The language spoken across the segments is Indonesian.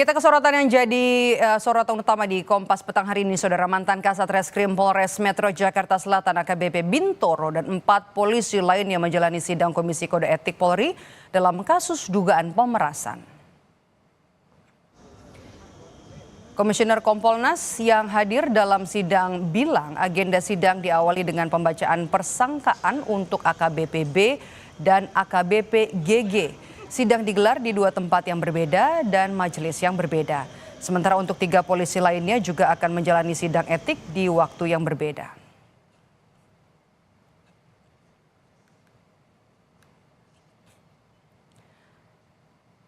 Kita ke sorotan yang jadi sorotan utama di Kompas petang hari ini, Saudara. Mantan Kasat Reskrim Polres Metro Jakarta Selatan AKBP Bintoro dan 4 polisi lainnya menjalani sidang Komisi Kode Etik Polri dalam kasus dugaan pemerasan. Komisioner Kompolnas yang hadir dalam sidang bilang agenda sidang diawali dengan pembacaan persangkaan untuk AKBP B dan AKBP GG. Sidang digelar di 2 tempat yang berbeda dan majelis yang berbeda. Sementara untuk 3 polisi lainnya juga akan menjalani sidang etik di waktu yang berbeda.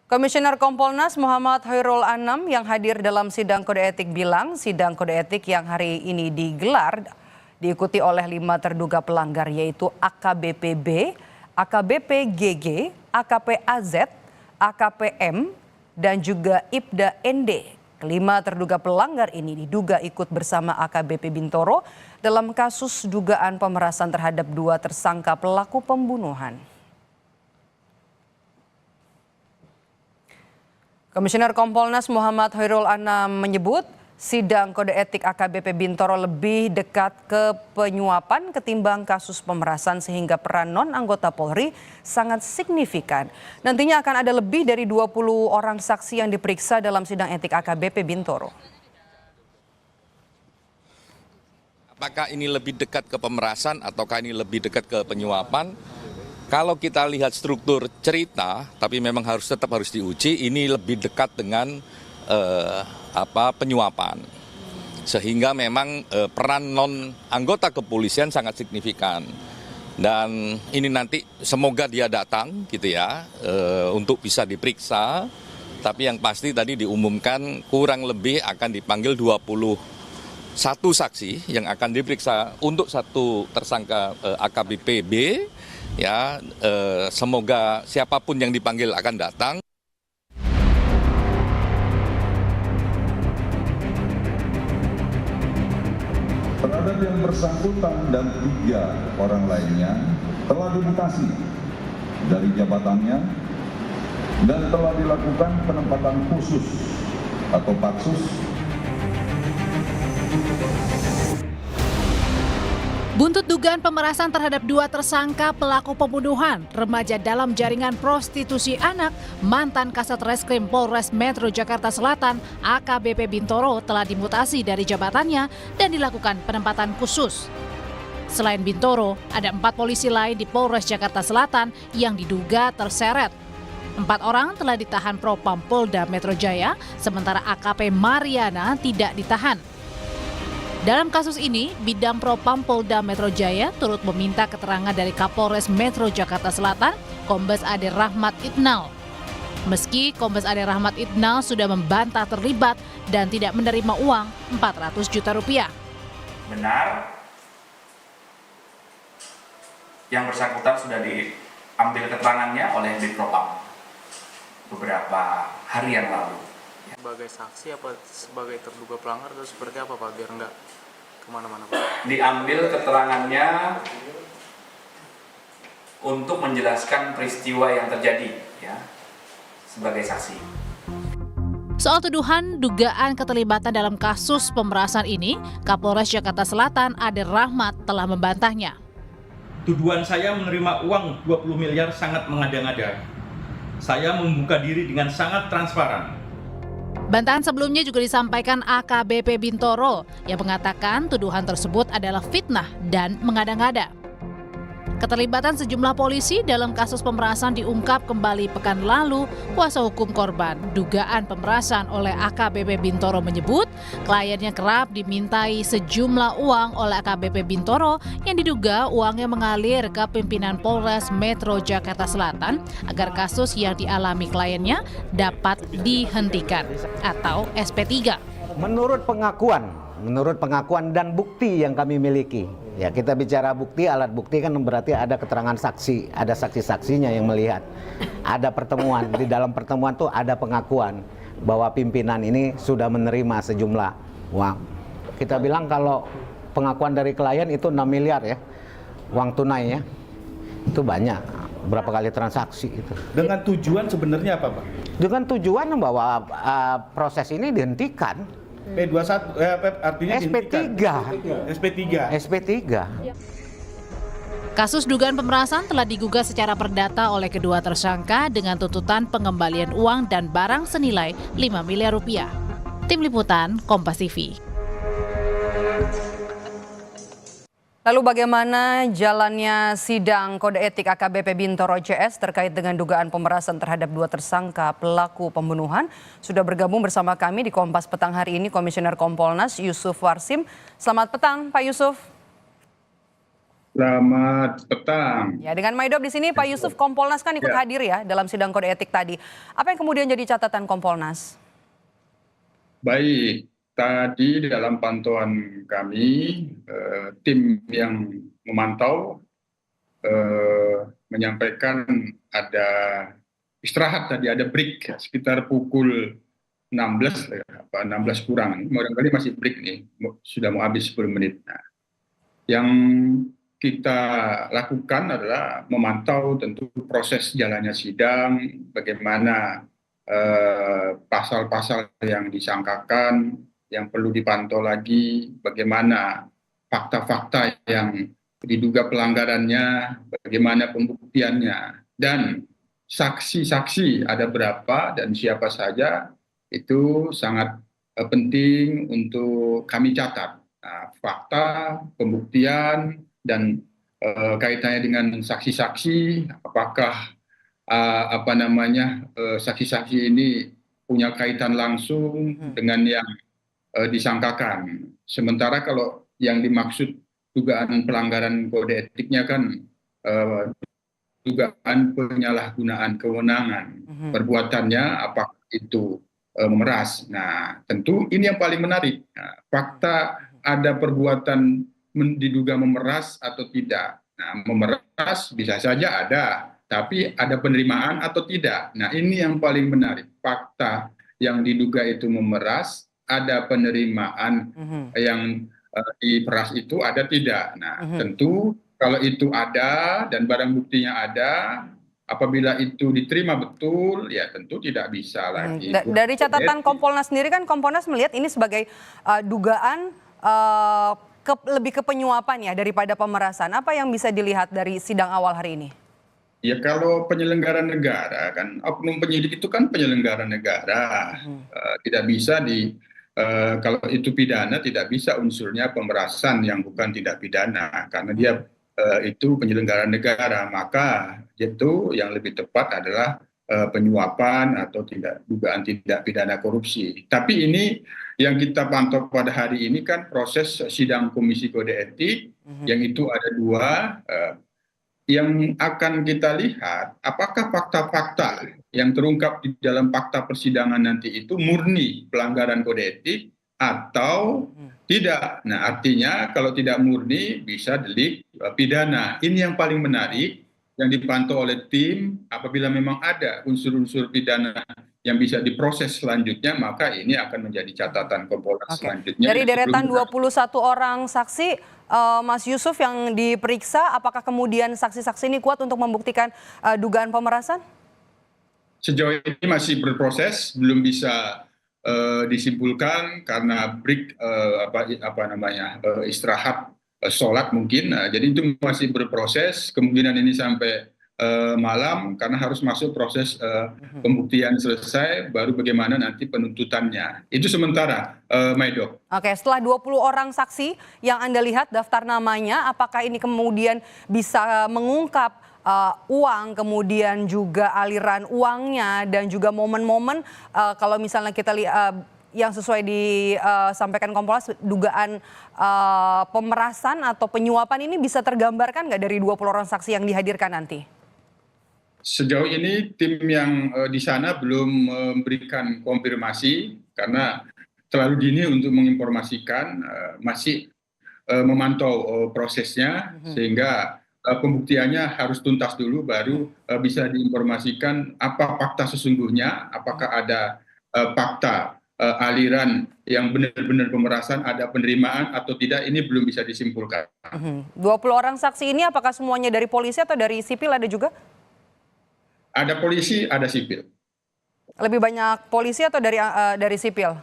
Komisioner Kompolnas Muhammad Hoirul Anam yang hadir dalam sidang kode etik bilang sidang kode etik yang hari ini digelar diikuti oleh 5 terduga pelanggar, yaitu AKBP B, AKBP GG, AKP AZ, AKP M, dan juga IPDA ND. Kelima terduga pelanggar ini diduga ikut bersama AKBP Bintoro dalam kasus dugaan pemerasan terhadap 2 tersangka pelaku pembunuhan. Komisioner Kompolnas Muhammad Hoirul Anam menyebut sidang kode etik AKBP Bintoro lebih dekat ke penyuapan ketimbang kasus pemerasan sehingga peran non-anggota Polri sangat signifikan. Nantinya akan ada lebih dari 20 orang saksi yang diperiksa dalam sidang etik AKBP Bintoro. Apakah ini lebih dekat ke pemerasan ataukah ini lebih dekat ke penyuapan? Kalau kita lihat struktur cerita, tapi memang tetap harus diuji, ini lebih dekat dengan penyuapan, sehingga memang peran non anggota kepolisian sangat signifikan. Dan ini nanti semoga dia datang gitu ya, untuk bisa diperiksa. Tapi yang pasti tadi diumumkan kurang lebih akan dipanggil 21 saksi yang akan diperiksa untuk 1 tersangka AKBP B. Ya, semoga siapapun yang dipanggil akan datang. Terhadap yang bersangkutan dan 3 orang lainnya telah dimutasi dari jabatannya dan telah dilakukan penempatan khusus atau patsus. Buntut dugaan pemerasan terhadap 2 tersangka pelaku pembunuhan remaja dalam jaringan prostitusi anak, mantan Kasat Reskrim Polres Metro Jakarta Selatan AKBP Bintoro telah dimutasi dari jabatannya dan dilakukan penempatan khusus. Selain Bintoro, ada 4 polisi lain di Polres Jakarta Selatan yang diduga terseret. 4 orang telah ditahan Propam Polda Metro Jaya, sementara AKP Mariana tidak ditahan. Dalam kasus ini, Bidang Propam Polda Metro Jaya turut meminta keterangan dari Kapolres Metro Jakarta Selatan, Kombes Ade Rahmat Idnal. Meski Kombes Ade Rahmat Idnal sudah membantah terlibat dan tidak menerima uang 400 juta rupiah. Benar, yang bersangkutan sudah diambil keterangannya oleh Bidpropam beberapa hari yang lalu. Sebagai saksi apa sebagai terduga pelanggar atau seperti apa Pak, biar nggak kemana-mana Pak? Diambil keterangannya untuk menjelaskan peristiwa yang terjadi ya, sebagai saksi. Soal tuduhan dugaan keterlibatan dalam kasus pemerasan ini, Kapolres Jakarta Selatan Ade Rahmat telah membantahnya. Tuduhan saya menerima uang 20 miliar sangat mengada-ngada. Saya membuka diri dengan sangat transparan. Bantahan sebelumnya juga disampaikan AKBP Bintoro yang mengatakan tuduhan tersebut adalah fitnah dan mengada-ngada. Keterlibatan sejumlah polisi dalam kasus pemerasan diungkap kembali pekan lalu. Kuasa hukum korban dugaan pemerasan oleh AKBP Bintoro menyebut kliennya kerap dimintai sejumlah uang oleh AKBP Bintoro yang diduga uangnya mengalir ke pimpinan Polres Metro Jakarta Selatan agar kasus yang dialami kliennya dapat dihentikan atau SP3. Menurut pengakuan dan bukti yang kami miliki, ya kita bicara bukti, alat bukti kan berarti ada keterangan saksi, ada saksi-saksinya yang melihat. Ada pertemuan, di dalam pertemuan tuh ada pengakuan bahwa pimpinan ini sudah menerima sejumlah uang. Kita bilang kalau pengakuan dari klien itu 6 miliar ya, uang tunai ya, itu banyak. Berapa kali transaksi itu. Dengan tujuan sebenarnya apa Pak? dengan tujuan bahwa proses ini dihentikan. P21 artinya SP3. SP3. Kasus dugaan pemerasan telah digugah secara perdata oleh kedua tersangka dengan tuntutan pengembalian uang dan barang senilai 5 miliar rupiah. Tim Liputan, Kompas TV. Lalu bagaimana jalannya sidang kode etik AKBP Bintoro CS terkait dengan dugaan pemerasan terhadap dua tersangka pelaku pembunuhan? Sudah bergabung bersama kami di Kompas Petang hari ini Komisioner Kompolnas Yusuf Warsim. Selamat petang Pak Yusuf. Selamat petang. Ya, dengan Maidop di sini Pak Yusuf, Kompolnas kan ikut hadir ya dalam sidang kode etik tadi. Apa yang kemudian jadi catatan Kompolnas? Baik, tadi dalam pantauan kami, tim yang memantau menyampaikan ada istirahat tadi, ada break sekitar pukul 16 kurang. Barangkali masih break nih, sudah mau habis 10 menit. Nah, yang kita lakukan adalah memantau tentu proses jalannya sidang, bagaimana pasal-pasal yang disangkakan, yang perlu dipantau lagi, bagaimana fakta-fakta yang diduga pelanggarannya, bagaimana pembuktiannya, dan saksi-saksi ada berapa dan siapa saja, itu sangat penting untuk kami catat. Nah, fakta, pembuktian, dan kaitannya dengan saksi-saksi, apakah saksi-saksi ini punya kaitan langsung dengan yang disangkakan. Sementara kalau yang dimaksud dugaan pelanggaran kode etiknya kan dugaan penyalahgunaan kewenangan, perbuatannya apakah itu memeras. Nah, tentu ini yang paling menarik. Nah, fakta ada perbuatan diduga memeras atau tidak. Nah, memeras bisa saja ada, tapi ada penerimaan atau tidak. Nah, ini yang paling menarik. Fakta yang diduga itu memeras, ada penerimaan yang diperas itu ada tidak. Nah, tentu kalau itu ada dan barang buktinya ada, apabila itu diterima betul, ya tentu tidak bisa lagi. Dari catatan Kompolnas sendiri kan Kompolnas melihat ini sebagai dugaan lebih ke penyuapan ya daripada pemerasan. Apa yang bisa dilihat dari sidang awal hari ini? Ya kalau penyelenggara negara kan, oknum penyidik itu kan penyelenggara negara. Tidak bisa kalau itu pidana tidak bisa unsurnya pemerasan yang bukan tidak pidana. Karena dia itu penyelenggara negara, maka itu yang lebih tepat adalah penyuapan atau dugaan tidak pidana korupsi. Tapi ini yang kita pantau pada hari ini kan proses sidang Komisi Kode Etik, yang itu ada dua, yang akan kita lihat apakah fakta-fakta yang terungkap di dalam fakta persidangan nanti itu murni pelanggaran kode etik atau tidak. Nah, artinya kalau tidak murni bisa delik pidana. Ini yang paling menarik yang dipantau oleh tim. Apabila memang ada unsur-unsur pidana yang bisa diproses selanjutnya, maka ini akan menjadi catatan Kompolnas selanjutnya. Dari deretan 21 orang saksi, Mas Yusuf yang diperiksa, apakah kemudian saksi-saksi ini kuat untuk membuktikan dugaan pemerasan? Sejauh ini masih berproses, belum bisa disimpulkan karena break istirahat sholat mungkin. Jadi itu masih berproses, kemungkinan ini sampai malam karena harus masuk proses pembuktian selesai, baru bagaimana nanti penuntutannya. Itu sementara, Maidop. Oke, setelah 20 orang saksi yang Anda lihat daftar namanya, apakah ini kemudian bisa mengungkap uang, kemudian juga aliran uangnya, dan juga momen-momen kalau misalnya kita lihat yang sesuai disampaikan Kompolnas, dugaan pemerasan atau penyuapan ini bisa tergambarkan nggak dari 20 orang saksi yang dihadirkan nanti? Sejauh ini tim yang di sana belum memberikan konfirmasi karena terlalu dini untuk menginformasikan, masih memantau prosesnya sehingga pembuktiannya harus tuntas dulu baru bisa diinformasikan apa fakta sesungguhnya, apakah ada fakta aliran yang benar-benar pemerasan, ada penerimaan atau tidak, ini belum bisa disimpulkan. 20 orang saksi ini apakah semuanya dari polisi atau dari sipil ada juga? Ada polisi, ada sipil. Lebih banyak polisi atau dari sipil?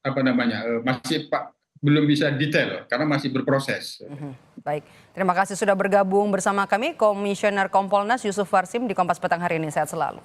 Apa namanya? Masih belum bisa detail karena masih berproses. Baik, terima kasih sudah bergabung bersama kami Komisioner Kompolnas Yusuf Warsim di Kompas Petang hari ini. Sehat selalu.